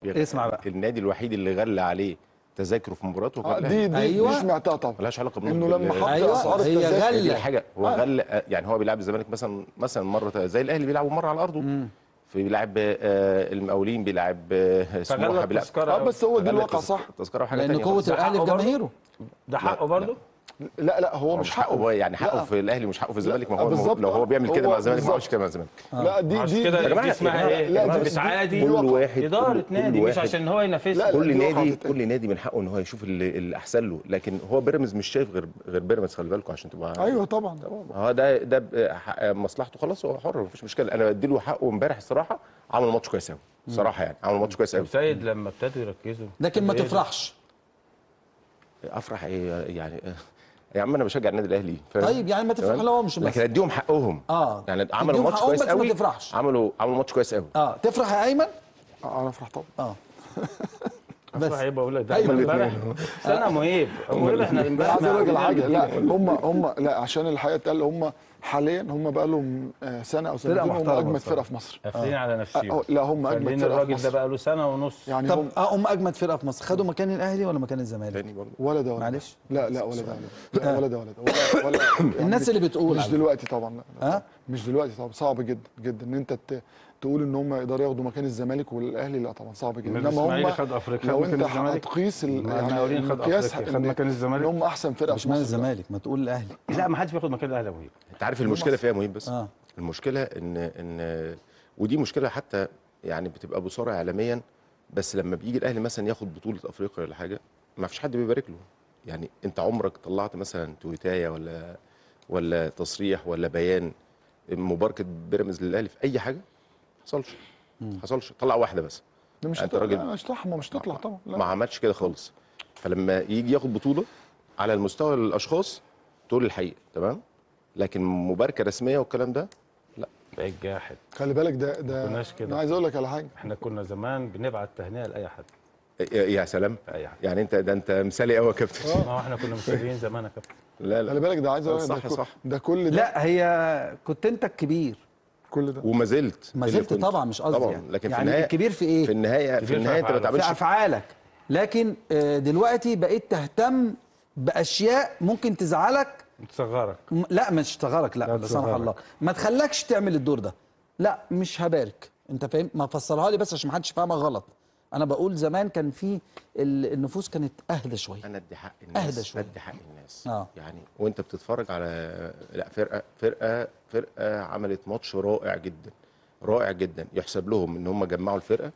اسمع بقى، النادي الوحيد اللي غلى عليه تذاكره في مباراته هو دي أيوة. سمعتها طبعا، ملهاش علاقه انه لما حط أيوة. اسعار هي التذاكر دي غلة. حاجه هو غلى، يعني هو بيلعب الزمالك مثلا مره زي الاهلي بيلعبوا مره على ارضه، في بيلعب المقاولين، بيلعب سموحه، بيلعب بس هو دي الواقع صح، التذكره وحاجه لان ثانيه قوه الاهلي في جماهيره. ده حقه برضه. لا هو مش حقه، يعني حقه في الاهلي مش حقه في الزمالك. ما هو بالظبط. لو هو بيعمل كده مع الزمالك ما عملش بالظبط. كده مع الزمالك. لا دي كده يا جماعة، دي اسمها ايه؟ لا دي بتعادي كل واحد اداره نادي مش عشان هو ينافسها. كل نادي من حقه ان هو يشوف اللي احسن له، لكن هو بيراميدز مش شايف غير بيراميدز. خلي بالكم عشان تبقى ايوه طبعا هو ده مصلحته، خلاص هو حر مفيش مشكله. انا بدي له حقه. امبارح الصراحه عملوا ماتش كويس قوي الصراحه، يعني عملوا ماتش كويس قوي. سيد لما ابتدوا يركزوا لكن ما تفرحش. افرح ايه يعني؟ يا عم انا بشجع النادي الاهلي، طيب يعني ما تفرح لو مش لكن اديهم حقهم. يعني عملوا ماتش كويس قوي، ما تفرحش. عملوا ماتش كويس قوي. تفرح يا ايمن؟ انا افرح طبعا. بس هيبقى بقول لك ده امبارح سنه مهيب احنا امبارح عايز اقول لك على حاجه. لا هم لا عشان الحقيقه اتقال هم حاليا هم بقى لهم سنه او سنتين هم اجمد فرقه في مصر. قافلين على نفسهم. لا هم اجمد فرقه الراجل ده بقى له سنه ونص يعني. طب هم اجمد فرقه في مصر، خدوا مكان الاهلي ولا مكان الزمالك؟ ولا ده ولا معلش. لا ولا ده ولا الناس اللي بتقول مش دلوقتي طبعا. لا مش دلوقتي طبعا. صعب جدا جدا ان انت تقول ان هم يقدروا ياخدوا مكان الزمالك والاهلي. لا طبعا صعب جدا. انما هم خد افريقيا لو مكان انت الزمالك. هتقيس المقاولين خد افريقيا خد مكان الزمالك. هم احسن فرقه مش مكان الزمالك، ما تقول الاهلي. لا ما حدش بياخد مكان الاهلي يا مهيب. انت عارف المشكله فيها مهيب؟ بس المشكله ان ودي مشكله حتى يعني بتبقى بصوره اعلاميا، بس لما بيجي الاهلي مثلا ياخد بطوله افريقيا ولا حاجه ما فيش حد بيبارك له. يعني انت عمرك طلعت مثلا تويتايه ولا تصريح ولا بيان مباركه بيراميدز للاهلي في اي حاجه؟ ما حصلش. طلع واحده بس. مش تطلع طبعا. ما عملش كده خالص. فلما يجي ياخد بطوله على المستوى الاشخاص تقول الحقيقه تمام، لكن مباركه رسميه والكلام ده لا. بقيت جاحد. خلي بالك ده كناش كده. انا عايز اقول لك على حاجه. احنا كنا زمان بنبعت تهنئه لاي حد. يا سلام. اي حد. يعني انت مثالي قوي يا كابتن. ما احنا كنا مثاليين زمان يا كابتن. لا خلي بالك ده عايز اقول لك صح. ده كل ده. لا هي كنت انت الكبير كل ده وما زلت طبعا. مش قصدي طبعا. لكن يعني النهايه الكبير في ايه؟ في النهايه انت ما تعملش في افعالك. لكن دلوقتي بقيت تهتم باشياء ممكن تزعلك، تصغرك. لا مش تصغرك، لا سمح الله، ما تخلكش تعمل الدور ده. لا مش هبارك، انت فاهم؟ ما فسرها لي بس عشان ما حدش فاهمها غلط. انا بقول زمان كان في النفوس كانت اهدى شويه. انا ادي حق الناس، اهدى شويه، ادي حق الناس. يعني وانت بتتفرج على لا فرقه عملت ماتش رائع جدا، رائع جدا، يحسب لهم ان هم جمعوا الفرقه